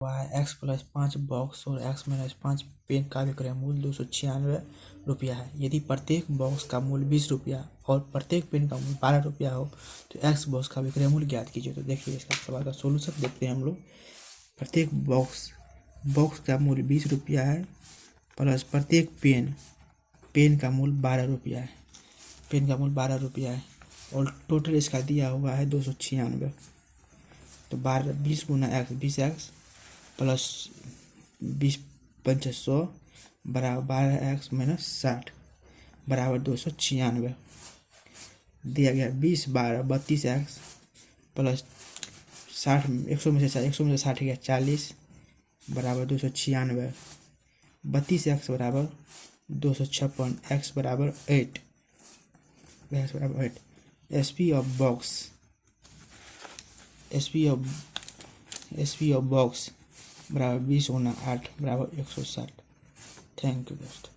Y x plus 5 box और x minus 5 pen का विक्रय मूल्य 296 रुपया है। यदि प्रत्येक बॉक्स का मूल्य 20 रुपया और प्रत्येक पेन का मूल्य 12 रुपया हो तो एक्स बॉक्स का विक्रय मूल्य ज्ञात कीजिए। तो देखिए इसका सवाल का सोल्यूशन देखते हैं हम लोग। प्रत्येक बॉक्स का मूल्य 20 रुपया है प्लस प्रत्येक पेन का मूल्य 12 रुपया है। पेन का मूल्य 12 रुपया है और टोटल इसका दिया हुआ है 296। तो 20 गुना एक्स 20x प्लस 20×500 बराबर 12x माइनस 60 बराबर 296 दिया गया। 20 12 32x प्लस 60 100 में से 60 गया 40 बराबर 296 32x बराबर 256 x बराबर 8 SP ऑफ बॉक्स बराबर 20 गुना 8 बराबर 160। थैंक यू दोस्तों।